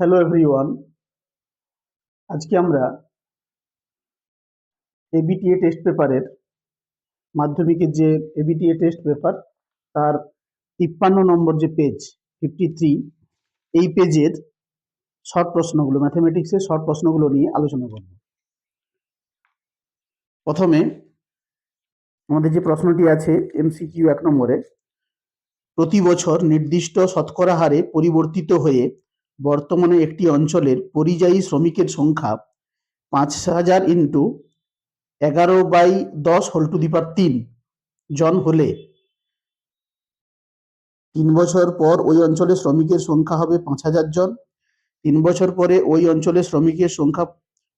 Hello everyone. আজকে আমরা ABTA test পেপারের মাধ্যমিকের যে এবিটিএ টেস্ট পেপার তার 53 নম্বর যে পেজ 53, এই পেজের শর্ট প্রশ্নগুলো, ম্যাথমেটিক্সের শর্ট প্রশ্নগুলো নিয়ে আলোচনা করব। প্রথমে আমাদের যে প্রশ্নটি আছে এমসিকিউ 1 নম্বরে, প্রতি বছর নির্দিষ্ট শতকরা হারে পরিবর্তিত হয়ে বর্তমানে একটি অঞ্চলের পরিযায়ী শ্রমিকের সংখ্যা 5000 ইন্টু 11/10 হোল টু দি পাওয়ার 3 জন হলে 3 বছর পর ওই অঞ্চলের শ্রমিকের সংখ্যা হবে 5000 জন। 3 বছর পরে ওই অঞ্চলের শ্রমিকের সংখ্যা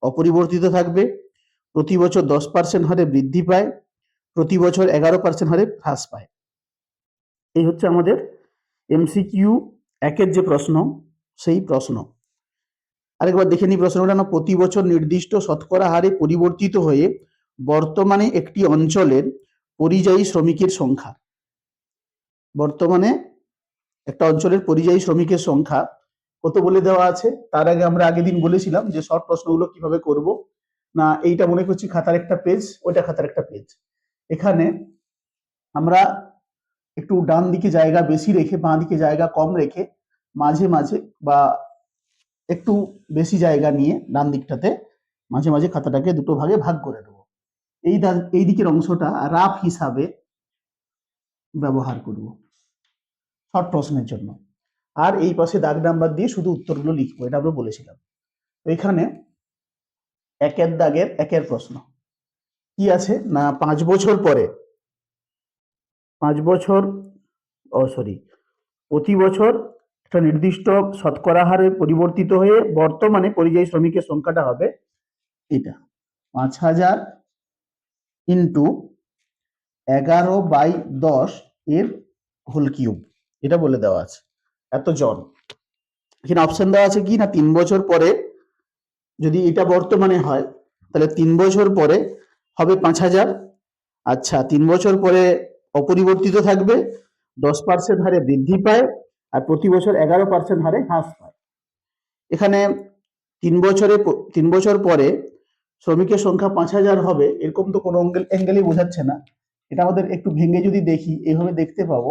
অপরিবর্তিত থাকবে, প্রতি বছর 10% হারে বৃদ্ধি পায়, প্রতি বছর 11% হারে হ্রাস পায়। এই হচ্ছে আমাদের এমসিকিউ 1-এর যে প্রশ্ন, সেই প্রশ্ন। আরেকবার দেখে নিই প্রশ্নটা। না, প্রতি বছর নির্দিষ্ট শতকরা হারে পরিবর্তিত হয়ে বর্তমানে একটি অঞ্চলের পরিযায়ী শ্রমিকের সংখ্যা, বর্তমানে একটা অঞ্চলের পরিযায়ী শ্রমিকের সংখ্যা কত বলে দেওয়া আছে। তার আগে আমরা আগের দিন বলেছিলাম যে শর্ট প্রশ্নগুলো কিভাবে করব। না, এইটা মনে করছি খাতার একটা পেজ, ওইটা খাতার একটা পেজ। এখানে আমরা একটু ডান দিকে জায়গা বেশি রেখে বাঁ দিকে জায়গা কম রেখে মাঝে মাঝে বা একটু বেশি জায়গা নিয়ে ডান দিকটাতে মাঝে মাঝে খাতাটাকে দুটো ভাগে ভাগ করে দেবো। এই দিকের অংশটা রাফ হিসাবে ব্যবহার করব শর্ট প্রশ্নের জন্য, আর এই পাশে দাগ নাম্বার দিয়ে শুধু উত্তরগুলো লিখবো, এটা আমরা বলেছিলাম। তো এখানে 1-এর দাগের 1-এর প্রশ্ন কি আছে না, 5 বছর পরে, 5 বছর, প্রতি বছর একটা নির্দিষ্ট শতকরা হারে পরিবর্তিত হয়ে বর্তমানে পরিযায়ী শ্রমিকের সংখ্যাটা হবে এটা 5000 ইন্টু 11/10 এর হোল কিউব, এটা বলে দেওয়া আছে এত জন। এখানে অপশন দেওয়া আছে কি না, 3 বছর পরে যদি এটা বর্তমানে হয় তাহলে 3 বছর পরে হবে 5000। আচ্ছা, 3 বছর পরে অপরিবর্তিত থাকবে, 10% হারে বৃদ্ধি পায়, আর প্রতি বছর 11% হারে হ্রাস পায়। এখানে 3 বছর পরে শ্রমিকের সংখ্যা 5000 হবে, এরকম তো কোনো অ্যাঙ্গেলই বোঝাচ্ছে না। এটা আমাদের একটু ভেঙে যদি দেখি, এইভাবে দেখতে পাবো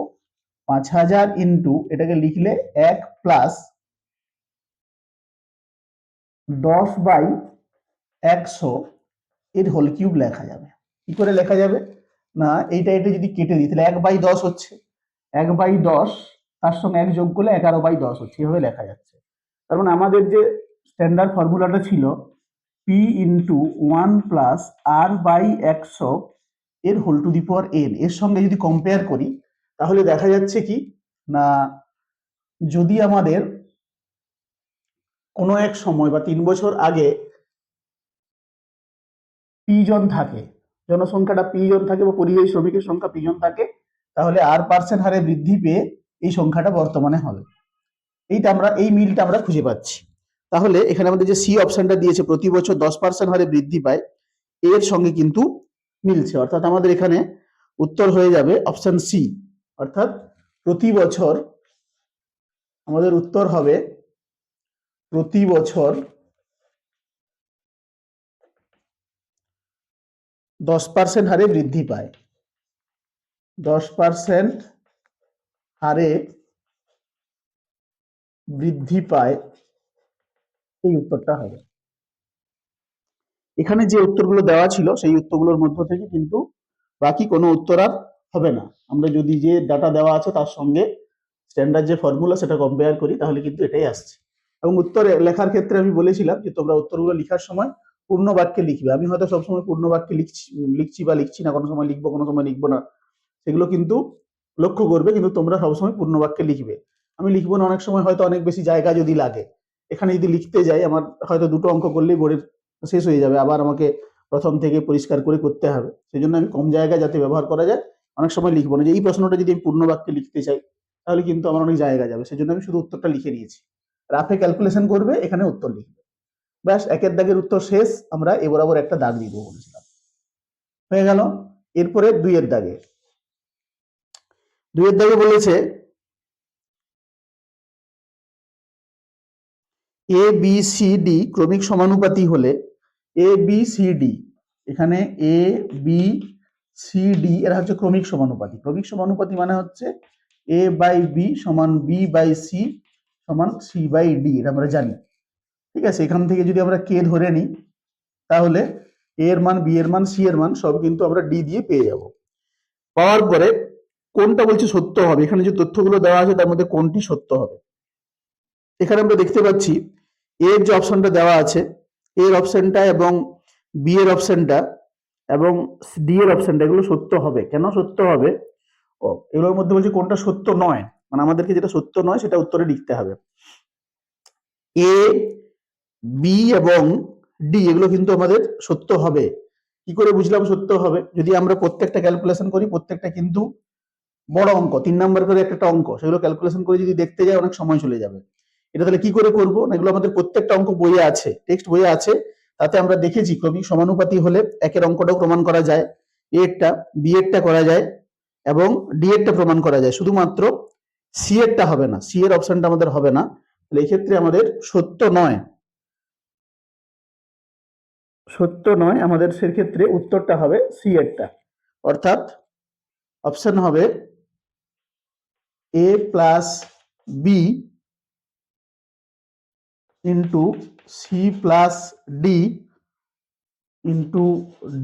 5000 ইন্টু এটাকে লিখলে 1 প্লাস 10/100 এর হোল কিউব লেখা যাবে। কি করে লেখা যাবে না, এটা যদি কেটে দিই তাহলে 1/10 হচ্ছে, 1/10 তার সঙ্গে 1 যোগ করলে 11/10 হচ্ছে, এভাবে লেখা যাচ্ছে। তার মানে আমাদের যে স্ট্যান্ডার্ড ফর্মুলাটা ছিল পি ইন্টু 1 প্লাস r/100 এর whole to the power n, এর সঙ্গে যদি কম্পেয়ার করি তাহলে দেখা যাচ্ছে কি না, যদি আমাদের কোনো এক সময় বা 3 বছর আগে পি জন থাকে, জনসংখ্যাটা পি জন থাকে বা পরিযায়ী শ্রমিকের সংখ্যা পি জন থাকে, তাহলে r% হারে বৃদ্ধি পেয়ে এই সংখ্যাটা বর্তমানে হবে। এই মিলটা আমরা খুঁজে পাচ্ছি। তাহলে এখানে আমাদের যে সি অপশনটা দিয়েছে প্রতি বছর 10% হারে বৃদ্ধি পায়, এর সঙ্গে কিন্তু মিলছে, অর্থাৎ আমাদের এখানে উত্তর হয়ে যাবে অপশন সি। অর্থাৎ প্রতি বছর আমাদের উত্তর হবে প্রতি বছর 10% হারে বৃদ্ধি পায়, 10% হারে বৃদ্ধি পায়, এই উত্তরটা হবে। এখানে যে উত্তরগুলো দেওয়া ছিল সেই উত্তরগুলোর মধ্য থেকে কিন্তু বাকি কোনো উত্তর আর হবে না। আমরা যদি যে ডাটা দেওয়া আছে তার সঙ্গে স্ট্যান্ডার্ড যে ফর্মুলা সেটা কম্পেয়ার করি তাহলে কিন্তু এটাই আসছে। এবং উত্তর লেখার ক্ষেত্রে আমি বলেছিলাম যে তোমরা উত্তরগুলো লেখার সময় পূর্ণ বাক্যে লিখবে। আমি হয়তো সবসময় পূর্ণ বাক্যে লিখছি বা লিখছি না, কোনো সময় লিখবো কোনো সময় লিখবো না, সেগুলো কিন্তু লক্ষ্য করবে। কিন্তু তোমরা সবসময় পূর্ণ বাক্যে লিখবে। আমি লিখবো না, অনেক সময় হয়তো অনেক বেশি জায়গা যদি লাগে, এখানে যদি লিখতে যাই আমার হয়তো 2টো অঙ্ক করলেই বোর্ডের শেষ হয়ে যাবে, আবার আমাকে প্রথম থেকে পরিষ্কার করে করতে হবে। সেই জন্য আমি কম জায়গা যাতে ব্যবহার করা যায় অনেক সময় লিখবো না, যে এই প্রশ্নটা যদি আমি পূর্ণ বাক্যে লিখতে চাই তাহলে কিন্তু আমার অনেক জায়গা যাবে। সেই জন্য আমি শুধু উত্তরটা লিখে নিয়েছি। রাফে ক্যালকুলেশন করবে, এখানে উত্তর লিখবে, ব্যাস। 1-এর দাগের উত্তর শেষ। আমরা এ বরাবর একটা দাগ দিয়ে দেবো বলেছিলাম, হয়ে গেল। এরপরে 2-এর দাগে, 2-এর দাগে বলেছে এ বি সি ডি ক্রমিক সমানুপাতি হলে এ বি সি ডি, এখানে এ বি সি ডি এরা হচ্ছে ক্রমিক সমানুপাতি। ক্রমিক সমানুপাতি মানে হচ্ছে এ বাই বি সমান বি বাই সি সমান সি বাই ডি, এটা আমরা জানি। ঠিক আছে, এখান থেকে যদি আমরা কে ধরে নিই তাহলে এ এর মান, বি এর মান, সি এর মান সব কিন্তু আমরা ডি দিয়ে পেয়ে যাব। পাওয়ার পরে কোনটা বলছে সত্য হবে, এখানে যে তথ্যগুলো দেওয়া আছে তার মধ্যে কোনটি সত্য হবে। এখানে আমরা দেখতে পাচ্ছি এর যে অপশনটা দেওয়া আছে, এর অপশনটা এবং বি এর অপশনটা এবং ডি এর অপশনটা এগুলো সত্য হবে। কেন সত্য হবে? এগুলোর মধ্যে বলছে কোনটা সত্য নয়, মানে আমাদেরকে যেটা সত্য নয় সেটা উত্তরে লিখতে হবে। এ বি এবং ডি এগুলো কিন্তু আমাদের সত্য হবে। কি করে বুঝলাম সত্য হবে? যদি আমরা প্রত্যেকটা ক্যালকুলেশন করি, প্রত্যেকটা কিন্তু বড় অঙ্ক, 3 নাম্বার করে একটা অঙ্ক, সেগুলো ক্যালকুলেশন করে যদি দেখতে যাই অনেক সময় চলে যাবে। এটা তাহলে কি করে করবো? এগুলো আমাদের প্রত্যেকটা অঙ্ক বইয়ে আছে, টেক্সট বইয়ে আছে। তাতে আমরা দেখেছি ক্রমিক সমানুপাতি হলে একের অঙ্কটাও প্রমাণ করা যায়, এ এরটা, বি এরটা করা যায় এবং ডি এরটা প্রমাণ করা যায়। শুধুমাত্র সি এরটা হবে না, সি এর অপশনটা আমাদের হবে না। তাহলে এই ক্ষেত্রে আমাদের সত্য নয়, সত্য নয় আমাদের সেক্ষেত্রে উত্তরটা হবে সি এরটা, অর্থাৎ অপশন হবে A plus B into C plus D into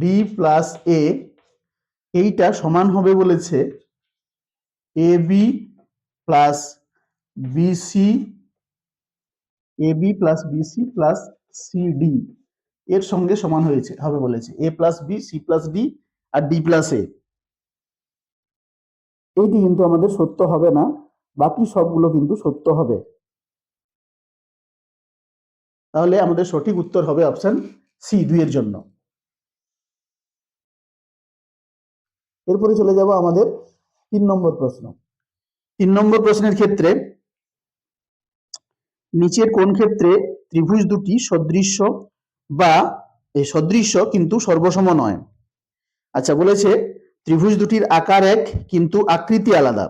D plus A, এইটা সমান হবে বলেছে A B plus BC, A B plus BC plus C D এর সঙ্গে সমান হয়েছে হবে বলেছে A plus B, C plus D আর ডি প্লাস এ। এইটি কিন্তু আমাদের সত্য হবে না, বাকি সবগুলো কিন্তু সত্য হবে। তাহলে আমাদের সঠিক উত্তর হবে অপশন সি 2 এর জন্য। এরপরে চলে যাব আমাদের 3 নম্বর প্রশ্ন। 3 নম্বর প্রশ্নের ক্ষেত্রে নিচের কোন ক্ষেত্রে ত্রিভুজ দুটি সদৃশ্য বা সদৃশ্য কিন্তু সর্বসম নয়? আচ্ছা, বলেছে ত্রিভুজ দুটির আকার এক কিন্তু আকৃতি আলাদা।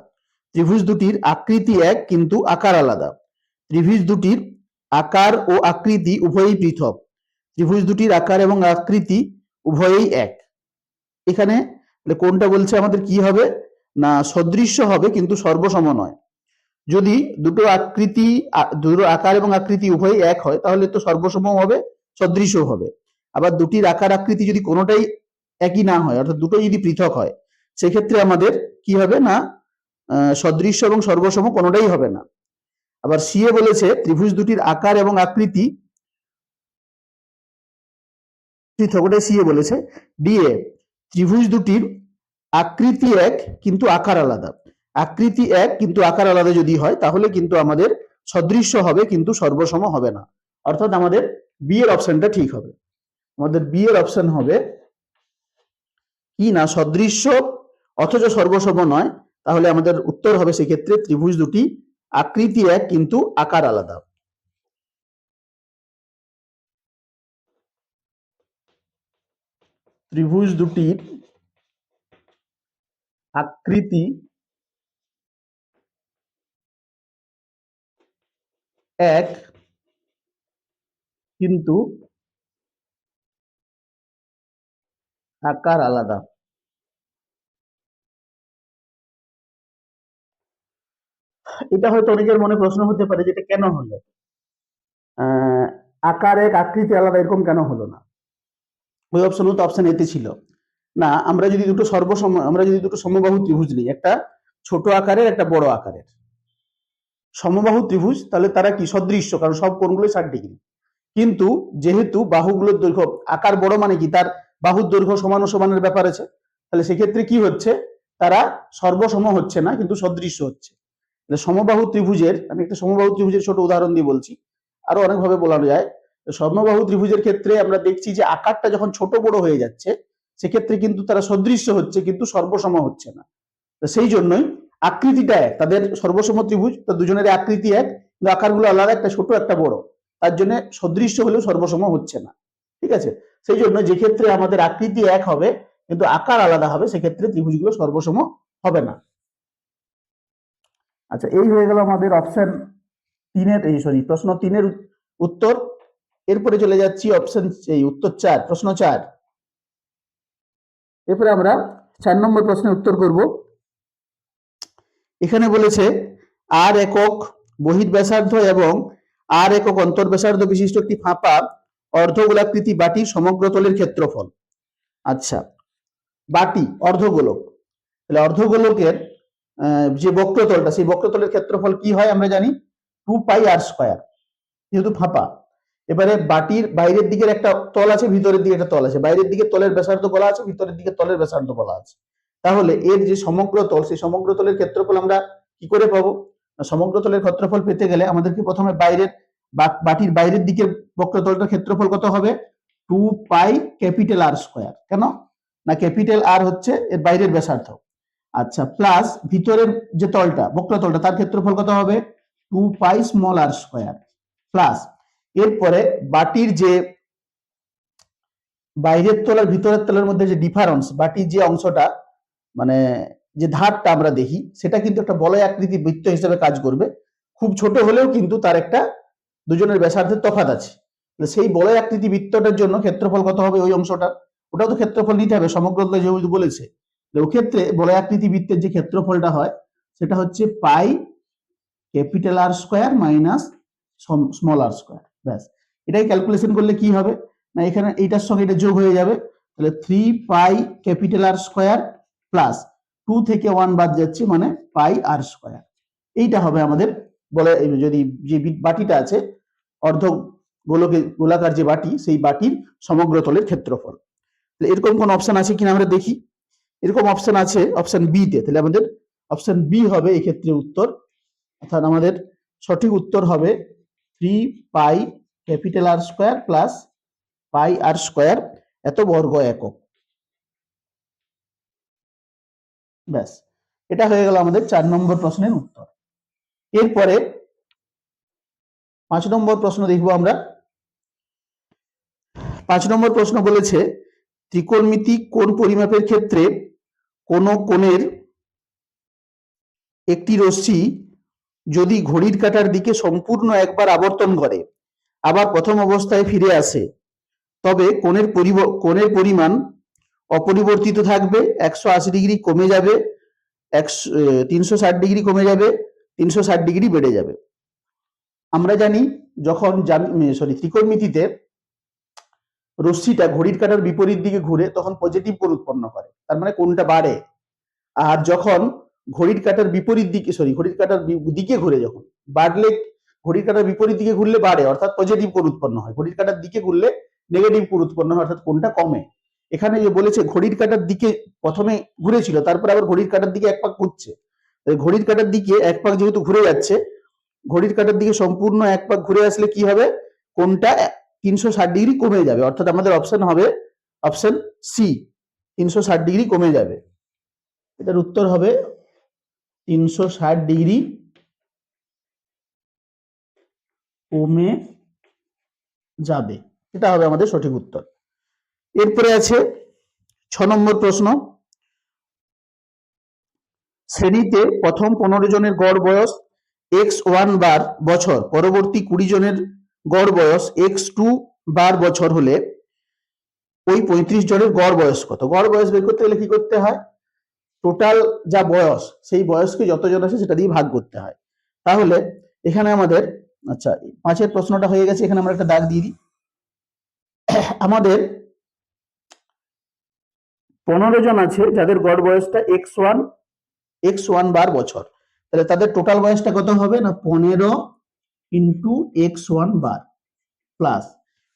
ত্রিভুজ দুটির আকৃতি এক কিন্তু আকার আলাদা। ত্রিভুজ দুটির আকার ও আকৃতি উভয়ই পৃথক। ত্রিভুজ দুটির আকার এবং আকৃতি উভয়ই এক। এখানে কোনটা বলছে আমাদের কি হবে না সদৃশ্য হবে কিন্তু সর্বসম নয়। যদি দুটো আকৃতি, দুটো আকার এবং আকৃতি উভয়ই এক হয় তাহলে তো সর্বসম হবে, সদৃশ্য হবে। আবার দুটির আকার আকৃতি যদি কোনোটাই একই না হয়, অর্থাৎ দুটো যদি পৃথক হয়, সেক্ষেত্রে আমাদের কি হবে না সদৃশ্য এবং সর্বসম কোনোটাই হবে না। আবার সিএ বলেছে ত্রিভুজ দুটির আকার এবং আকৃতি পৃথক, ওটাই সিএ বলেছে। ডিএ ত্রিভুজ দুটির আকৃতি এক কিন্তু আকার আলাদা। আকৃতি এক কিন্তু আকার আলাদা যদি হয় তাহলে কিন্তু আমাদের সদৃশ্য হবে কিন্তু সর্বসম হবে না, অর্থাৎ আমাদের বি এর অপশনটা ঠিক হবে। আমাদের বি এর অপশন হবে কি না সদৃশ্য অথচ সর্বসম নয়। তাহলে আমাদের উত্তর হবে সেক্ষেত্রে ত্রিভুজ দুটি আকৃতি এক কিন্তু আকার আলাদা। ত্রিভুজ দুটির আকৃতি এক কিন্তু আকার আলাদা। এটা হয়তো অনেকের মনে প্রশ্ন হতে পারে যে এটা কেন হলো, আকার এক আকৃতি আলাদা এরকম কেন হলো না? ওই অপশনও তো অপশন এতে ছিল না। আমরা যদি দুটো আমরা যদি দুটো সমবাহু ত্রিভুজ নিই, একটা ছোট আকারের একটা বড় আকারের সমবাহু ত্রিভুজ, তাহলে তারা কি সদৃশ্য, কারণ সব কোণগুলো 60 ডিগ্রি। কিন্তু যেহেতু বাহুগুলোর দৈর্ঘ্য, আকার বড় মানে কি তার বাহুর দৈর্ঘ্য সমান ও সমানের ব্যাপার আছে, তাহলে সেক্ষেত্রে কি হচ্ছে তারা সর্বসম হচ্ছে না কিন্তু সদৃশ্য হচ্ছে। সমবাহু ত্রিভুজের, আমি একটা সমবাহু ত্রিভুজের ছোট উদাহরণ দিয়ে বলছি, আরো অনেকভাবে বলানো যায়। সমবাহু ত্রিভুজের ক্ষেত্রে আমরা দেখছি যে আকারটা যখন ছোট বড় হয়ে যাচ্ছে সেক্ষেত্রে কিন্তু তারা সদৃশ্য হচ্ছে কিন্তু সর্বসম হচ্ছে না। সেই জন্যই আকৃতিটা এক, তাদের সর্বসম ত্রিভুজ, তো দুজনের আকৃতি এক কিন্তু আকারগুলো আলাদা, একটা ছোট একটা বড়, তার জন্য সদৃশ্য হলেও সর্বসম হচ্ছে না। ঠিক আছে, সেই জন্য যে ক্ষেত্রে আমাদের আকৃতি এক হবে কিন্তু আকার আলাদা হবে সেক্ষেত্রে ত্রিভুজগুলো সর্বসম হবে না। আচ্ছা, এই হয়ে গেল আমাদের অপশন 3-এর, এই সরি প্রশ্ন 3-এর উত্তর। এরপরে চলে যাচ্ছি অপশন এই উত্তর 4, প্রশ্ন 4। এরপরে আমরা 4 নম্বর প্রশ্নের উত্তর করব। এখানে বলেছে আর একক বহির্ব্যাসার্ধ এবং আর একক অন্তর্ব্যাসার্ধ বিশিষ্ট একটি ফাঁপা অর্ধগোলাকৃতি বাটির সমগ্র তলের ক্ষেত্রফল। আচ্ছা, বাটি অর্ধগোলক, তাহলে অর্ধগোলকের যে বক্রতলটা, সেই বক্রতলের ক্ষেত্রফল কি হয় আমরা জানি 2πr², যেহেতু ফাঁপা। এবারে বাটির বাইরের দিকের একটা তল আছে, ভিতরের দিকে একটা তল আছে, বাইরের দিকে তলের ব্যাসার্ধ বলা আছে, ভিতরের দিকে তলের ব্যাসার্ধ বলা আছে। তাহলে এর যে সমগ্র তল, সেই সমগ্র তলের ক্ষেত্রফল আমরা কি করে পাবো? সমগ্র তলের ক্ষেত্রফল পেতে গেলে আমাদেরকে প্রথমে বাইরের বাটির বাইরের দিকের বক্রতলটার ক্ষেত্রফল কত হবে? 2πR²। কেন না, ক্যাপিটাল আর হচ্ছে এর বাইরের ব্যাসার্ধ। আচ্ছা, প্লাস ভিতরের যে তলটা, বক্রতলটা, তার ক্ষেত্রফল কত হবে? 2πr²। প্লাস এরপরে বাটির যে বাইরের তল আর ভিতরের তলের মধ্যে যে ডিফারেন্স, বাটির যে অংশটা মানে যে ধারটা আমরা দেখি, সেটা কিন্তু একটা বলয় আকৃতি বৃত্ত হিসেবে কাজ করবে। খুব ছোট হলেও কিন্তু তার একটা দুজনের ব্যাসার্ধের তফাৎ আছে। সেই বলয় আকৃতি বৃত্তটার জন্য ক্ষেত্রফল কত হবে? ওই অংশটা, ওটাও তো ক্ষেত্রফল নিতে হবে, সমগ্র যেহেতু বলেছে। ওই ক্ষেত্রে বলয় আকৃতি বৃত্তের যে ক্ষেত্রফলটা হয় সেটা হচ্ছে πR² মাইনাস r²। ব্যাস, এটাই ক্যালকুলেশন করলে কি হবে না, এখানে এইটার সঙ্গে এটা যোগ হয়ে যাবে, তাহলে 3πR² প্লাস 2 থেকে 1 বাদ যাচ্ছে, মানে πR²। এইটা হবে আমাদের বলে, যদি যে বাটিটা আছে অর্ধ গোলাকার যে বাটি, সেই বাটির সমগ্র তলের ক্ষেত্রফল। এরকম কোন অপশন আছে কিনা আমরা দেখি। এরকম অপশন আছে অপশন বি তে, তাহলে আমাদের অপশন বি হবে এই ক্ষেত্রে উত্তর। অর্থাৎ আমাদের সঠিক উত্তর হবে 3πR² প্লাস πR² এত বর্গ একক। ব্যাস, এটা হয়ে গেল আমাদের 4 নম্বর প্রশ্নের উত্তর। এরপরে 5 নম্বর প্রশ্ন দেখব আমরা। 5 নম্বর প্রশ্ন বলেছে ত্রিকোণমিতিক কোণ পরিমাপের ক্ষেত্রে কোন কোণের একটি রশ্মি যদি ঘড়ির কাঁটার দিকে সম্পূর্ণ একবার আবর্তন করে আবার প্রথম অবস্থায় ফিরে আসে, তবে কোণের পরিমাণ অপরিবর্তিত থাকবে, 180 ডিগ্রি কমে যাবে, 360 ডিগ্রি কমে যাবে, 360 ডিগ্রি বেড়ে যাবে। আমরা জানি যখন ত্রিকোণমিতিতে রশ্মিটা ঘড়ির কাঁটার বিপরীত দিকে ঘুরে তখন পজিটিভ কোণ উৎপন্ন করে, তার মানে কোণটা বাড়ে। আর যখন ঘড়ির কাঁটার বিপরীত দিকে ঘড়ির কাঁটার দিকে ঘুরে, যখন বাড়লে ঘড়ির কাঁটার বিপরীত দিকে ঘুরলে বাড়ে, অর্থাৎ পজিটিভ কোণ উৎপন্ন হয়। ঘড়ির কাঁটার দিকে ঘুরলে নেগেটিভ কোণ উৎপন্ন হয়, অর্থাৎ কোণটা কমে। এখানে যে বলেছে ঘড়ির কাঁটার দিকে প্রথমে ঘুরেছিল, তারপর আবার ঘড়ির কাঁটার দিকে এক পাক ঘুরছে। ঘড়ির কাঁটার দিকে এক পাক যেহেতু ঘুরে যাচ্ছে, ঘড়ির কাঁটার দিকে সম্পূর্ণ এক পাক ঘুরে আসলে কি হবে? কোণটা 360 ডিগ্রি কমে যাবে, অর্থাৎ আমাদের অপশন হবে অপশন সি, 360 ডিগ্রি কমে যাবে। এটার উত্তর হবে 360 ডিগ্রি কমে যাবে, এটা হবে আমাদের সঠিক উত্তর। এরপরে আছে 6 নম্বর প্রশ্ন। শ্রেণীতে প্রথম 15 জনের গড় বয়স x1 বার বছর, পরবর্তী 20 জনের গড় বয়স x2 বার বছর হলে ওই 35 জনের গড় বয়স কত? গড় বয়স বের করতে গেলে কি করতে হয়? টোটাল যা বয়স, সেই বয়সকে যতজন আছে সেটা দিয়ে ভাগ করতে হয়। তাহলে এখানে আমাদের, আচ্ছা 5 এর প্রশ্নটা হয়ে গেছে, এখানে আমরা একটা দাগ দিয়ে দিই। আমাদের 15 জন আছে যাদের গড় বয়সটা x1 বার বছর, তাহলে তাদের টোটাল বয়সটা কত হবে না 15 ইন্টু x1 বার, প্লাস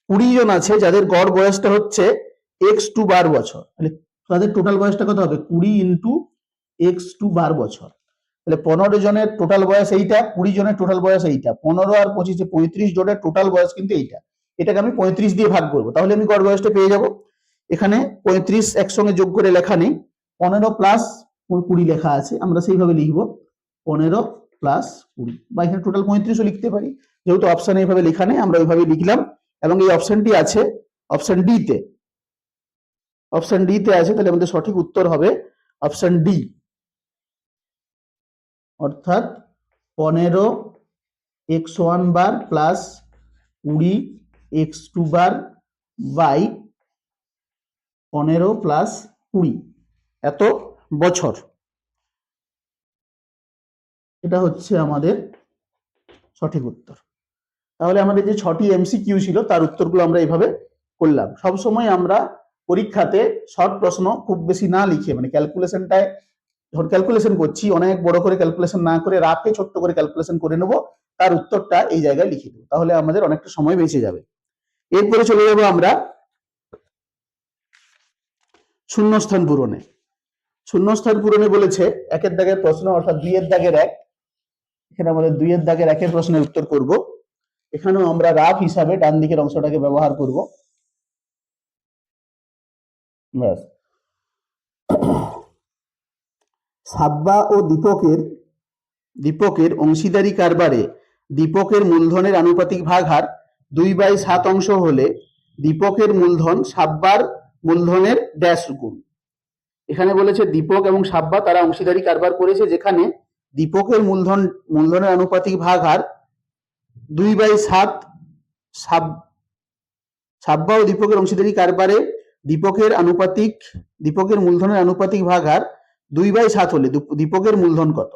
20 জন আছে যাদের গড় বয়সটা হচ্ছে x2 বার বছর, তাহলে তাদের টোটাল বয়সটা কত হবে? 20 ইন্টু x2 বার বছর। তাহলে 15 জনের টোটাল বয়স এইটা, 20 জনের টোটাল বয়স এইটা, 15 আর 25 35 জনের টোটাল বয়স কিন্তু এইটা। এটাকে আমি 35 দিয়ে ভাগ করবো, তাহলে আমি গড় বয়সটা পেয়ে যাব। এখানে 35 একসঙ্গে যোগ করে লেখা নেই, 15 প্লাস 20 লেখা আছে, আমরা সেইভাবে লিখবো 15 প্লাস 20, বা এখানে টোটাল 35ও লিখতে পারি, যেহেতু অপশন এইভাবে লেখা নেই আমরা ওইভাবে লিখলাম। এবং এই অপশনটি আছে অপশন ডি তে, অপশন ডি তে আছে, তাহলে আমাদের সঠিক উত্তর হবে অপশন ডি, অর্থাৎ 15 x1 bar plus 20x² by 15 plus 20 এত বছর। এটা হচ্ছে আমাদের সঠিক উত্তর। তাহলে আমাদের যে 6টি এমসিকিউ ছিল তার উত্তরগুলো আমরা এইভাবে করলাম। সবসময় আমরা পরীক্ষাতে শর্ট প্রশ্ন খুব বেশি না লিখে, মানে ক্যালকুলেশনটায় যখন ক্যালকুলেশন করছি অনেক বড় করে ক্যালকুলেশন না করে রাফে ছোট্ট করে ক্যালকুলেশন করে নেব, তার উত্তরটা এই জায়গায় লিখে দেবো, তাহলে আমাদের অনেকটা সময় বেঁচে যাবে। এরপরে চলে যাবো আমরা শূন্যস্থান পূরণে। শূন্যস্থান পূরণে বলেছে 1-এর দাগের প্রশ্ন, অর্থাৎ 2-এর দাগের 1। এখানে আমাদের 2-এর দাগের 1-এর প্রশ্নের উত্তর করব। এখানেও আমরা রাফ হিসাবে ডান দিকের অংশটাকে ব্যবহার করব। ব্যাস। সাব্বা ও দীপকের অংশীদারি কারবারে দীপকের মূলধনের আনুপাতিক ভাগ হার 2/7 অংশ হলে দীপকের মূলধন সাব্বার মূলধনের ড্যাশ গুণ। এখানে বলেছে দীপক এবং সাব্বা তারা অংশীদারি কারবার করেছে, যেখানে দীপকের মূলধনের আনুপাতিক ভাগ হার 2/7। সাব্বা ও দীপকের অংশীদারি কারবারে দীপকের মূলধনের আনুপাতিক ভাগ হার 2/7 হলে দীপকের মূলধন কত?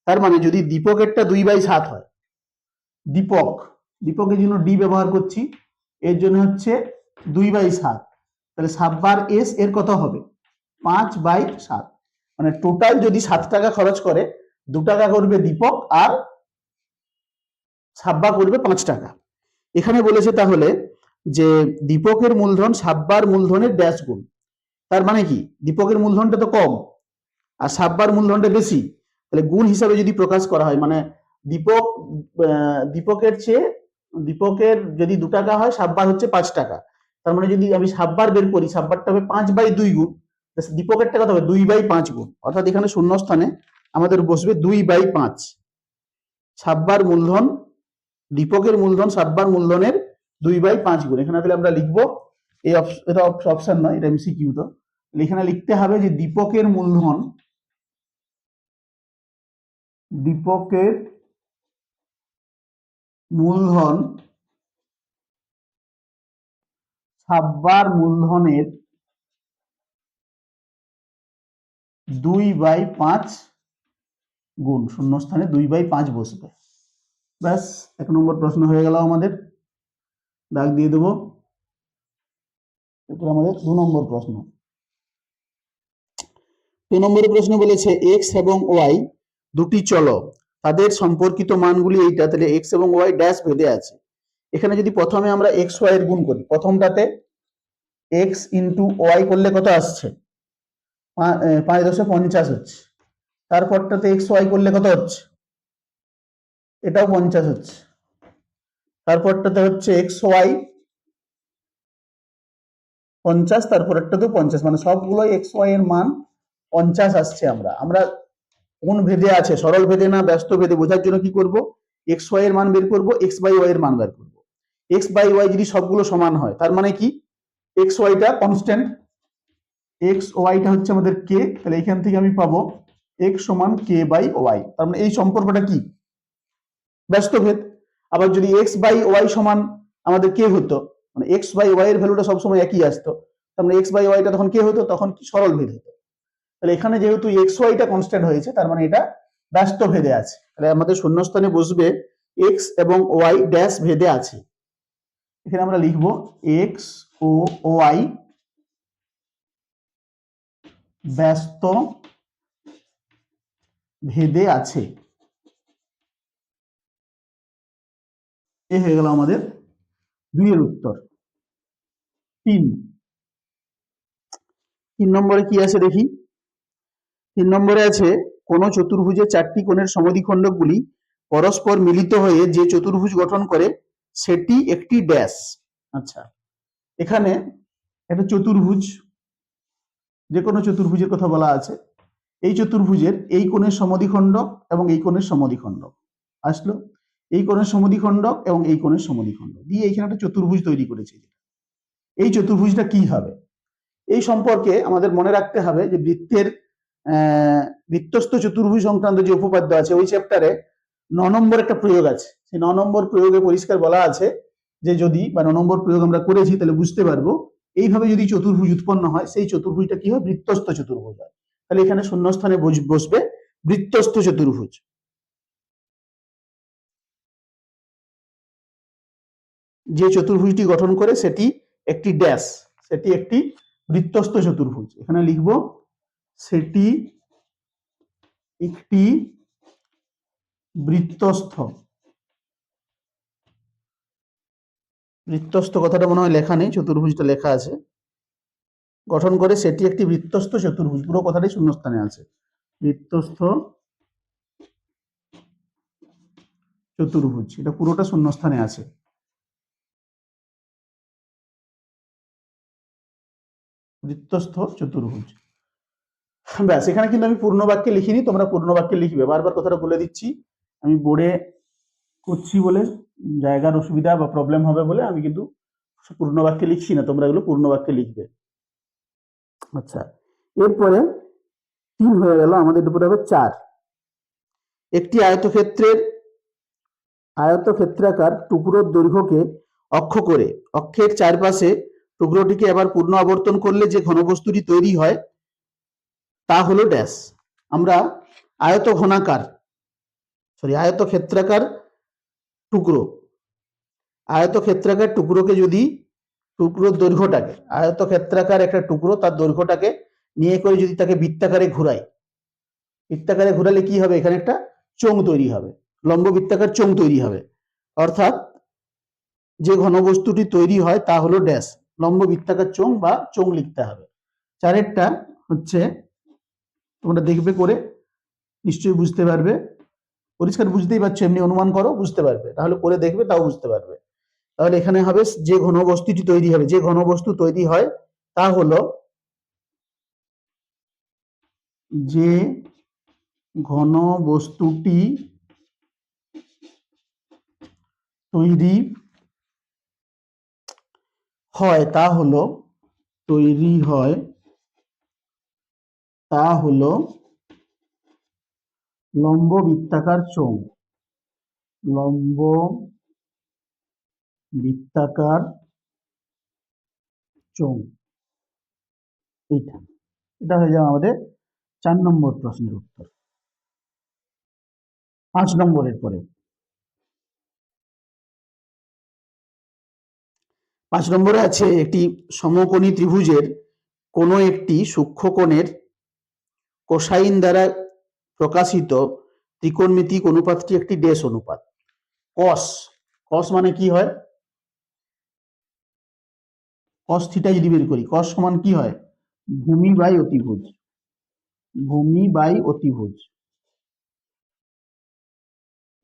তার মানে যদি দীপকেরটা 2/7 হয়, দীপকের জন্য ডি ব্যবহার করছি, এর জন্য হচ্ছে 2/7, তাহলে সাব্বার এস এর কত হবে? 5/7। মানে টোটাল যদি 7 টাকা খরচ করে 2 টাকা করবে দীপক আর সাব্বা করবে 5 টাকা। এখানে বলেছে তাহলে যে দীপকের মূলধন সাব্বার মূলধনের ড্যাশ গুণ। তার মানে কি দীপকের মূলধনটা তো কম আর সাব্বার মূলধনটা বেশি, তাহলে গুণ হিসাবে যদি প্রকাশ করা হয়, মানে দীপকের যদি 2 টাকা হয়, সাব্বার হচ্ছে 5 টাকা, তার মানে যদি আমি সাব্বার বের করি, সাব্বারটা হবে 5/2 গুণ, দীপকেরটা কত হবে? 2/5 গুণ। অর্থাৎ এখানে শূন্যস্থানে আমাদের বসবে 2/5। সাব্বার মূলধন, দীপকের মূলধন সাব্বার মূলধনের 2/5 গুণ। এখানে তাহলে আমরা লিখবো, এটা অপশন নয়, এটা এমসিকিউ। তো এখানে লিখতে হবে যে দীপকের মূলধন সাব্বার মূলধনের 2/5 গুণ। শূন্যস্থানে 2/5 বসবে। ব্যাস, 1 নম্বর প্রশ্ন হয়ে গেল আমাদের, দাগ দিয়ে দেবো। এরপর আমাদের 2 নম্বর প্রশ্ন। 2 নম্বরের প্রশ্ন বলেছে এক্স এবং ওয়াই দুটি চলক, তাদের সম্পর্কিত মানগুলি এইটা, তাহলে এক্স এবং ওয়াই ড্যাশ ভেদে আছে। এখানে যদি প্রথমে আমরা এক্স ওয়াই এর গুণ করি, প্রথমটাতে এক্স ইন্টু ওয়াই করলে কত আসছে? 5×50 হচ্ছে। তারপরটাতে এক্স ওয়াই করলে কত হচ্ছে? এটাও 50 হচ্ছে। তারপরটাতে হচ্ছে এক্স ওয়াই 50, তারপরটাতেও 50, মানে সবগুলোই এক্স ওয়াই এর মান 50 আসছে। আমরা কোন ভেদে আছে, সরল ভেদে না ব্যস্ত ভেদে বোঝার জন্য কি করব? এক্স ওয়াই এর মান বের করব, এক্স বাই ওয়াই এর মান বের করব। এক্স বাই ওয়াই যদি সবগুলো সমান হয়, তার মানে কি এক্স ওয়াইটা কনস্ট্যান্ট, এক্স ওয়াইটা হচ্ছে আমাদের কে, তাহলে এখান থেকে আমি পাবো এক্স সমান কে বাই ওয়াই। তার মানে এই সম্পর্কটা কি? ব্যস্ত ভেদ। আবার যদি এক্স বাই ওয়াই সমান আমাদের কে হতো, মানে এক্স বাই ওয়াই এর ভ্যালুটা সবসময় একই আসতো, তার মানে এক্স বাই ওয়াইটা তখন কে হতো? তখন কি সরল ভেদ হতো। তাহলে এখানে যেহেতু এক্স ওয়াইটা কনস্ট্যান্ট হয়েছে, তার মানে এটা ব্যস্ত ভেদে আছে। তাহলে আমাদের শূন্যস্থানে বসবে এক্স এবং ওয়াই ড্যাশ ভেদে আছে। এখানে আমরা লিখব এক্স ও ওয়াই ব্যস্ত ভেদে আছে। এ হয়ে গেল আমাদের 2 এর উত্তর। 3 নম্বরে কি আছে দেখি। 3 নম্বরে আছে কোন চতুর্ভুজের 4টি কোণের সমদ্বিখণ্ডকগুলি পরস্পর মিলিত হয়ে যে চতুর্ভুজ গঠন করে সেটি একটি ড্যাশ। আচ্ছা, এখানে একটা চতুর্ভুজ, যে কোনো চতুর্ভুজের কথা বলা আছে। এই চতুর্ভুজের এই কোণের সমদ্বিখণ্ডক এবং এই কোণের সমদ্বিখণ্ডক আসলো, এই কোণের সমদ্বিখণ্ডক এবং এই কোণের সমদ্বিখণ্ডক দিয়ে এখানে একটা চতুর্ভুজ তৈরি করেছে। এই চতুর্ভুজটা কি হবে? এই সম্পর্কে আমাদের মনে রাখতে হবে যে বৃত্তস্থ চতুর্ভুজ সংক্রান্ত যে উপপাদ্য আছে ওই চ্যাপ্টারে 9 নম্বর একটা প্রয়োগ আছে। সেই 9 নম্বর প্রয়োগে পরিষ্কার বলা আছে যে যদি বা 9 নম্বর প্রয়োগ আমরা করেছি, তাহলে বুঝতে পারবো এইভাবে যদি চতুর্ভুজ উৎপন্ন হয়, সেই চতুর্ভুজটা কি হয়? বৃত্তস্থ চতুর্ভুজ হয়। তাহলে এখানে শূন্যস্থানে বসবে বৃত্তস্থ চতুর্ভুজ। যে চতুর্ভুজটি গঠন করে সেটি একটি ড্যাশ, সেটি একটি বৃত্তস্থ চতুর্ভুজ। এখানে লিখব সেটি একটি বৃত্তস্থ। বৃত্তস্থ কথাটা মনে হয় লেখা নেই, চতুর্ভুজটা লেখা আছে। গঠন করে সেটি একটি বৃত্তস্থ চতুর্ভুজ, পুরো কথাটাই শূন্যস্থানে আছে। বৃত্তস্থ চতুর্ভুজ, এটা পুরোটা শূন্যস্থানে আছে। বৃত্তস্থ চতুর্ভুজ। ব্যাস, এখানে কিন্তু আমি পূর্ণ বাক্যে লিখিনি, তোমরা পূর্ণ বাক্যে লিখবে। বারবার কথাটা বলে দিচ্ছি, আমি বোর্ডে করছি বলে জায়গার অসুবিধা বা প্রবলেম হবে বলে আমি কিন্তু পূর্ণ বাক্যে লিখছি না, তোমরা এগুলো পূর্ণ বাক্যে লিখবে। আচ্ছা, এরপরে 3 হয়ে গেল, আমাদের উপরে হবে 4। একটি আয়তক্ষেত্রাকার টুকরোর দৈর্ঘ্যকে অক্ষ করে অক্ষের চারপাশে টুকরোটিকে এবার পূর্ণ আবর্তন করলে যে ঘনবস্তুটি তৈরি হয় তা হলো ড্যাশ। আমরা আয়তক্ষেত্রাকার টুকরোকে যদি টুকরোর দৈর্ঘ্যটাকে, আয়তক্ষেত্রাকার একটা টুকরো তার দৈর্ঘ্যটাকে নিয়ে করে যদি তাকে বৃত্তাকারে ঘুরালে কি হবে? এখানে একটা চোঙ তৈরি হবে, লম্ব বৃত্তাকার চোঙ তৈরি হবে। অর্থাৎ যে ঘনবস্তুটি তৈরি হয় তা হলো ড্যাশ, লম্ব বৃত্তাকার চোঙ বা চোঙ লিখতে হবে। 4এরটা হচ্ছে, তোমরা দেখবে করে নিশ্চয়ই বুঝতে পারবে, পরিষ্কার বুঝতেই পারছো, এমনি অনুমান করো বুঝতে পারবে, তাহলে করে দেখবে তাও বুঝতে পারবে। তাহলে এখানে হবে যে ঘনবস্তুটি তৈরি হবে, যে ঘনবস্তু তৈরি হয় তা হলো, যে ঘনবস্তুটি তৈরি হয় তা হলো লম্ব বৃত্তাকার চোঙ। লম্ব বৃত্তাকার চোঙ, এটা হয়ে যাবে আমাদের 4 নম্বর প্রশ্নের উত্তর। 5 নম্বরের পরে 5 নম্বরে আছে একটি সমকোণী ত্রিভুজের কোনো একটি সূক্ষ্মকোণের কোসাইন দ্বারা প্রকাশিত ত্রিকোণমিতিক অনুপাতটি একটি ড্যাশ অনুপাত। কস মানে কি হয়? কস থিটা যদি বের করি, কস সমান কি হয়? ভূমি বাই অতিভুজ।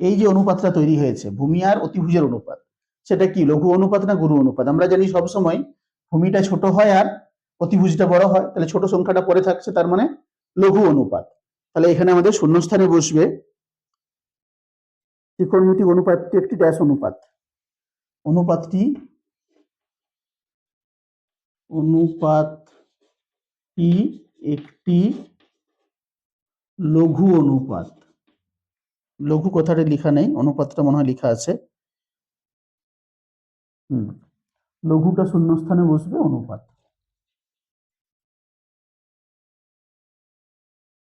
এই যে অনুপাতটা তৈরি হয়েছে ভূমি আর অতিভুজের অনুপাত, সেটা কি লঘু অনুপাত না গুরু অনুপাত? আমরা জানি সবসময় ভূমিটা ছোট হয় আর অতিভুজটা বড় হয়, তাহলে ছোট সংখ্যাটা পরে থাকছে, তার মানে লঘু অনুপাত। তাহলে এখানে আমাদের শূন্যস্থানে বসবে ত্রিকোণমিতিক অনুপাতটি একটি ড্যাশ অনুপাত। অনুপাতটি একটি লঘু অনুপাত। লঘু কথাটা লেখা নেই, অনুপাতটা মনে হয় লেখা আছে। লঘুটা শূন্যস্থানে বসবে, অনুপাত।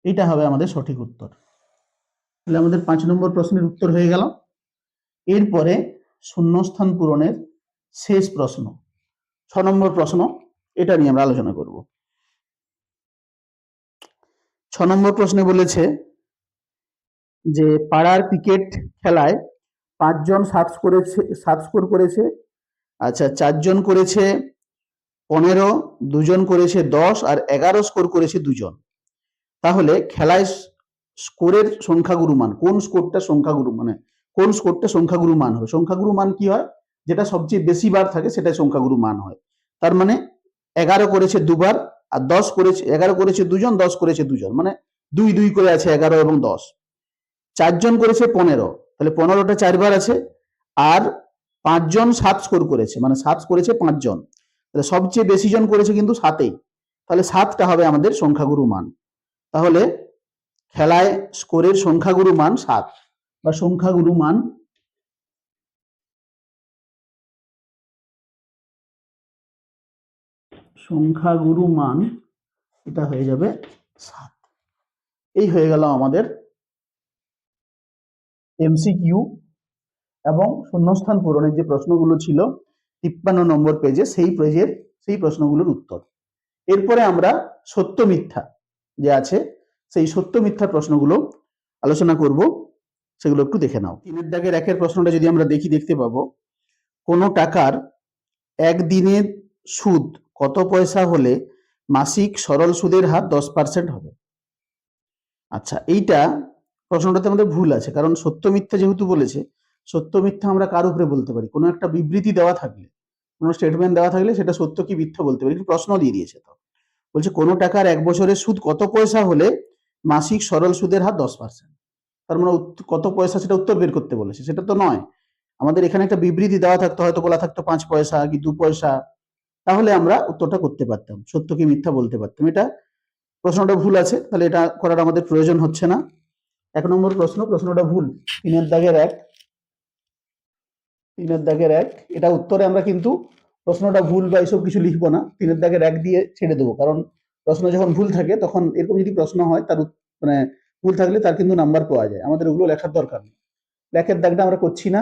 এটা হবে আমাদের সঠিক উত্তর। তাহলে আমাদের 5 নম্বর প্রশ্নের উত্তর হয়ে গেল। এরপরে শূন্যস্থান পূরণের শেষ প্রশ্ন, 6 নম্বর প্রশ্ন, এটা নিয়ে আমরা আলোচনা করব। 6 নম্বর প্রশ্নে বলেছে যে পাড়ার ক্রিকেট খেলায় 5 জন 7 স্কোর করেছে, আচ্ছা 4 জন করেছে 15, 2 জন করেছে 10 আর 11 স্কোর করেছে 2 জন। তাহলে খেলায় স্কোরের সংখ্যাগুরু মান, কোন স্কোরটা সংখ্যাগুরু মান হবে? সংখ্যাগুরু মান কি হয়? যেটা সবচেয়ে বেশি বার থাকে সেটা সংখ্যাগুরু মান হয়। তার মানে 11 করেছে 2 বার আর 11 করেছে 2 জন, 10 করেছে 2 জন, মানে 2 2 করে আছে 11 এবং 10। 4 জন করেছে 15, তাহলে 15টা 4 বার আছে, আর 5 জন 7 স্কোর করেছে, মানে 7 করেছে 5 জন, তাহলে সবচেয়ে বেশি জন করেছে কিন্তু 7-এই, তাহলে 7টা হবে আমাদের সংখ্যাগুরু মান। তাহলে খেলায় স্কোরের সংখ্যাগুরু মান 7 বা সংখ্যাগুরু মান সংখ্যাগুরু মান এটা হয়ে যাবে 7। এই হয়ে গেল আমাদের এমসিকিউ এবং শূন্যস্থান পূরণের যে প্রশ্নগুলো ছিল 53 নম্বর পেজে সেই প্রশ্নগুলোর উত্তর। এরপরে আমরা সত্য মিথ্যা যে আছে সেই সত্য মিথ্যা প্রশ্নগুলো আলোচনা করব, সেগুলো একটু দেখে নাও। 3 দাগের 1 প্রশ্নটা যদি আমরা দেখতে পাবো, কোনো টাকার একদিনের সুদ কত পয়সা হলে মাসিক সরল সুদের হার 10% হবে? আচ্ছা, এইটা প্রশ্নটাতে আমাদের ভুল আছে, কারণ সত্য মিথ্যা যেহেতু বলেছে, সত্য মিথ্যা আমরা কার উপরে বলতে পারি? কোনো একটা বিবৃতি দেওয়া থাকলে, কোনো স্টেটমেন্ট দেওয়া থাকলে সেটা সত্য কি মিথ্যা বলতে পারি। প্রশ্ন দিয়ে দিয়েছে, তো বলছে কোনো টাকার 1 বছরের সুদ কত পয়সা হলে মাসিক সরল সুদের হার 10%। তার মানে কত পয়সা সেটা উত্তর বের করতে বলেছে, সেটা তো নয়। আমাদের এখানে একটা বিবৃতি দেওয়া থাকতো, হয়তো বলা থাকতো 5 পয়সা কি 2 পয়সা, তাহলে আমরা উত্তরটা করতে পারতাম, সত্য কি মিথ্যা বলতে পারতাম। এটা প্রশ্নটা ভুল আছে, তাহলে এটা করার আমাদের প্রয়োজন হচ্ছে না। 1 নম্বর প্রশ্নটা ভুল। 3 দাগের 1 এটা উত্তরে আমরা কিন্তু প্রশ্নটা ভুল বা এসব কিছু লিখবো না, 3 দাগের 1 দিয়ে ছেড়ে দেবো। কারণ প্রশ্ন যখন ভুল থাকে তখন এরকম যদি প্রশ্ন হয় তার মানে ভুল থাকলে তার কিন্তু নাম্বার পাওয়া যায়, আমাদের ওগুলো লেখার দরকার নেই। 1 দাগটা আমরা করছি না,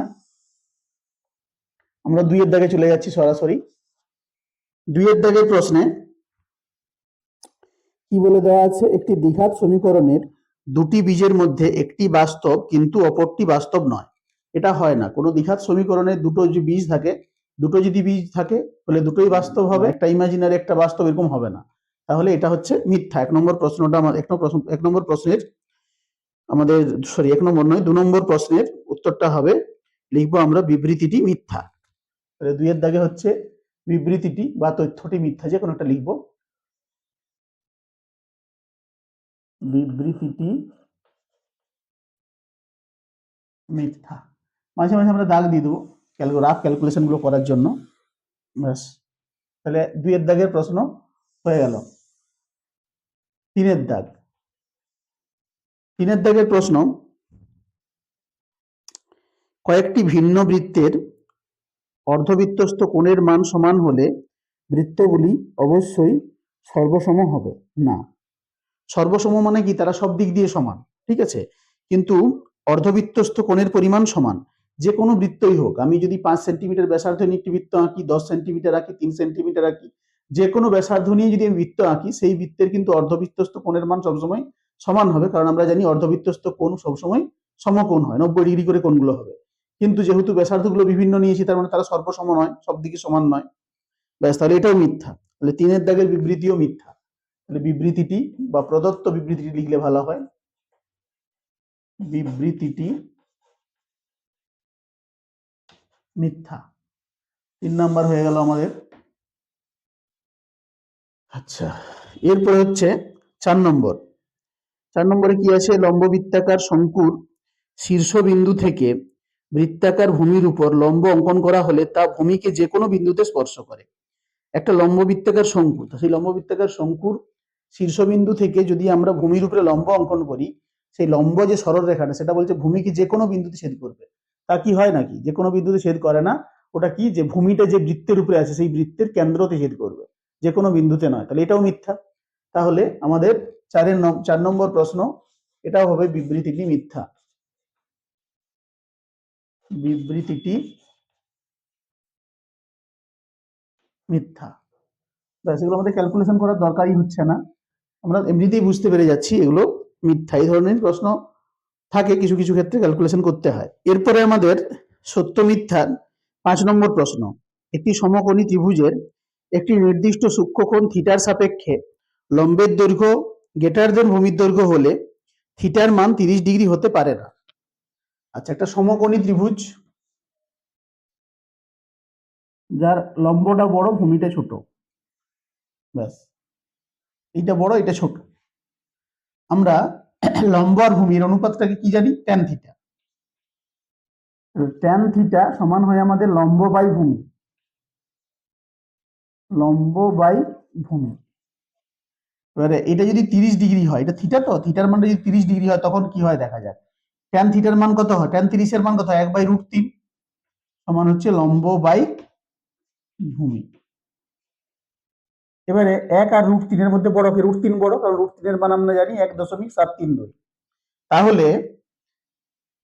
আমরা 2 দাগে চলে যাচ্ছি সরাসরি। 2 দাগের প্রশ্নে কি বলে দেওয়া আছে? একটি দ্বিঘাত সমীকরণের দুটি বীজের মধ্যে একটি বাস্তব কিন্তু অপরটি বাস্তব নয়। এটা হয় না। কোনো দ্বিঘাত সমীকরণে দুটো যে বীজ থাকে, দুটো যদি বীজ থাকে তাহলে দুটোই বাস্তব হবে, একটা ইমাজিনারি একটা বাস্তব, এরকম হবে না। তাহলে এটা হচ্ছে মিথ্যা। 1 নম্বর প্রশ্নটা আমার 1 নম্বর প্রশ্নের আমাদের 1 নম্বর নয় 2 নম্বর প্রশ্নের উত্তরটা হবে, লিখবো আমরা বিবৃতিটি মিথ্যা। তাহলে 2 দাগে হচ্ছে বিবৃতিটি বা তথ্যটি মিথ্যা, যে কোনো একটা লিখবো, বিবৃতিটি মিথ্যা। মাঝে মাঝে আমরা দাগ দিয়ে দেবো রাফ ক্যালকুলেশন গুলো করার জন্য, ব্যাস। তাহলে 2 দাগের প্রশ্ন হয়ে গেল। 3 দাগ, 3 দাগের প্রশ্ন, কয়েকটি ভিন্ন বৃত্তের অর্ধবৃত্তস্থ কোণের মান সমান হলে বৃত্তগুলি অবশ্যই সর্বসম হবে না। সর্বসম মানে কি? তারা সব দিক দিয়ে সমান, ঠিক আছে, কিন্তু অর্ধবৃত্তস্থ কোণের পরিমাণ সমান। যে কোনো বৃত্তই হোক, আমি যদি 5 সেন্টিমিটার ব্যাসার্ধ নিয়ে একটি বৃত্ত আঁকি, 10 সেন্টিমিটার আঁকি, 3 সেন্টিমিটার আঁকি, যে কোনো ব্যাসার্ধ নিয়ে যদি আমি বৃত্ত আঁকি, সেই বৃত্তের কিন্তু অর্ধবৃত্তস্থ কোণের মান সবসময় সমান হবে, কারণ আমরা জানি অর্ধবৃত্তস্থ কোণ সবসময় সমকোণ হয়, 90 ডিগ্রি করে কোণগুলো হবে। কিন্তু যেহেতু ব্যাসার্ধগুলো বিভিন্ন নিয়েছি, তার মানে তারা সর্বসম নয়, সব দিকে সমান নয়, ব্যাস। তাহলে এটাও মিথ্যা। তাহলে 3 দাগের বিবৃতিও মিথ্যা। তাহলে বিবৃতিটি বা প্রদত্ত বিবৃতিটি লিখলে ভালো হয়, বিবৃতিটি মিথ্যা। 3 নাম্বার হয়ে গেল আমাদের। আচ্ছা, এরপরে হচ্ছে 4 নম্বর। 4 নম্বরে কি আছে? লম্ব বৃত্তাকার শঙ্কুর শীর্ষবিন্দু থেকে বৃত্তাকার ভূমির উপর লম্ব অঙ্কন করা হলে তা ভূমিকে যে কোনো বিন্দুতে স্পর্শ করে। একটা লম্ব বৃত্তাকার শঙ্কু, সেই লম্ব বৃত্তাকার শঙ্কুর শীর্ষবিন্দু থেকে যদি আমরা ভূমির উপরে লম্ব অঙ্কন করি, সেই লম্ব যে সরল রেখাটা, সেটা বলছে ভূমিকে যে কোনো বিন্দুতে ছেদ করবে। তা কি হয় নাকি? যে কোনো বিন্দুতে ছেদ করে না। ওটা কি? যে ভূমিটা যে বৃত্তের উপরে আছে সেই বৃত্তের কেন্দ্রতে ছেদ করবে, যে কোনো বিন্দুতে নয়। তাহলে এটাও মিথ্যা। তাহলে আমাদের 4 নম্বর প্রশ্ন, এটাও হবে বিবৃতিটি মিথ্যা। বিবৃতিটি মিথ্যা। ব্যাস, এগুলো আমাদের ক্যালকুলেশন করার দরকারই হচ্ছে না, আমরা এমনিতেই বুঝতে পেরে যাচ্ছি এগুলো মিথ্যা। এই ধরনের প্রশ্ন থাকে, কিছু কিছু ক্ষেত্রে ক্যালকুলেশন করতে হয়। এরপরে আমাদের সত্য মিথ্যার 5 নম্বর প্রশ্ন, একটি সমকোণী ত্রিভুজের একটি নির্দিষ্ট সূক্ষ্মকোণ থিটার সাপেক্ষে লম্বের দৈর্ঘ্য গ্রেটার দেন ভূমির দৈর্ঘ্য হলে থিটার মান 30 ডিগ্রি হতে পারে না। আচ্ছা, একটা সমকোণী ত্রিভুজ যার লম্বটা বড় ভূমিটা ছোট, ব্যাস, এইটা বড় এটা ছোট। আমরা লম্ব আর ভূমির অনুপাতটাকে কি জানি? Tan theta. ট্যান থিটা সমান হয় আমাদের লম্ব বাই ভূমি, লম্ব বাই ভূমি। এবারে এটা যদি 30 ডিগ্রি হয়, এটা থিটা, তো থিটার মানটা যদি 30 ডিগ্রি হয়, তখন কি হয় দেখা যাক। ট্যান থিটার মান কত হয়? ট্যান 30 এর মান কত হয়? 1/√3 সমান হচ্ছে লম্ব বাই ভূমি। এবারে 1 আর √3 মধ্যে বড় কি? √3 বড়, কারণ √3 মান আমরা জানি 1.732। তাহলে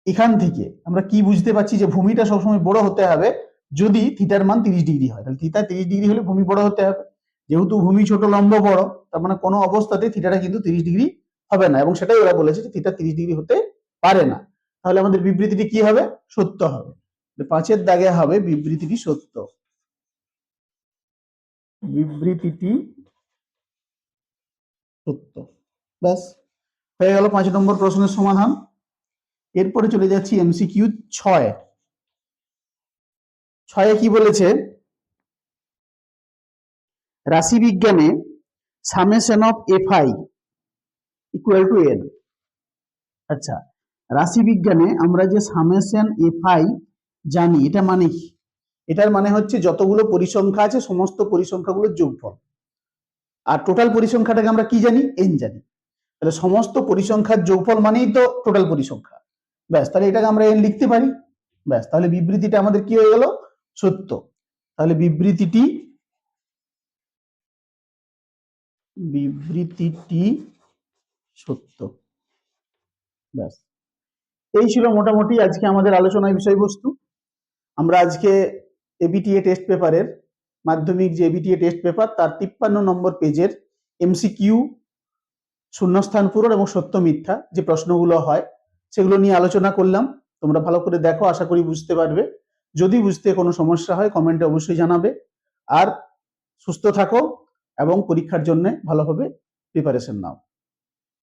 এখান থেকে আমরা কি বুঝতে পারছি যে ভূমিটা সবসময় বড় হতে হবে যদি থিটার মান 30 ডিগ্রি হয়। তাহলে থিটা 30 ডিগ্রি হলে ভূমি বড় হতে হবে। যেহেতু ভূমি ছোট লম্ব বড়, তার মানে কোনো অবস্থাতে থিটাটা কিন্তু 30 ডিগ্রি হবে না, এবং সেটাই ওরা বলেছে যে থিটা 30 ডিগ্রি হতে পারে না। তাহলে আমাদের বিবৃতিটি কি হবে? সত্য হবে। 5-এর দাগে হবে বিবৃতিটি সত্য। বিবৃতিটি সত্য। ব্যাস, হয়ে গেল 5 নম্বর প্রশ্নের সমাধান। এরপরে চলে যাচ্ছি এমসিকিউ 6। 6 কি বলেছে? রাশিবিজ্ঞানে summation of FI equal to N. আচ্ছা, রাশিবিজ্ঞানে আমরা যে সামেশন এফআই জানি, এটা মানে কি? এটার মানে হচ্ছে যতগুলো পরিসংখ্যা আছে সমস্ত পরিসংখ্যাগুলোর যোগফল। আর টোটাল পরিসংখ্যাটাকে আমরা কি জানি? এন জানি। তাহলে সমস্ত পরিসংখ্যার যোগফল মানেই তো টোটাল পরিসংখ্যা। ব্যাস, তাহলে এটাকে আমরা এন লিখতে পারি। ব্যাস, তাহলে বিবৃতিটা আমাদের কি হয়ে গেল? সত্য। তাহলে বিবৃতিটি সত্য। ব্যাস, এই ছিল মোটামুটি আজকে আমাদের আলোচনার বিষয়বস্তু। আমরা আজকে এবিটিএ টেস্ট পেপারের মাধ্যমিক যে এবিটিএ টেস্ট পেপার তার 53 নম্বর পেজের এমসিকিউ শূন্যস্থান পূরণ এবং সত্য মিথ্যা যে প্রশ্নগুলো হয় সেগুলো নিয়ে আলোচনা করলাম। তোমরা ভালো করে দেখো, আশা করি বুঝতে পারবে। যদি বুঝতে কোনো সমস্যা হয় কমেন্টে অবশ্যই জানাবে। আর সুস্থ থাকো এবং পরীক্ষার জন্য ভালোভাবে প্রিপারেশন নাও।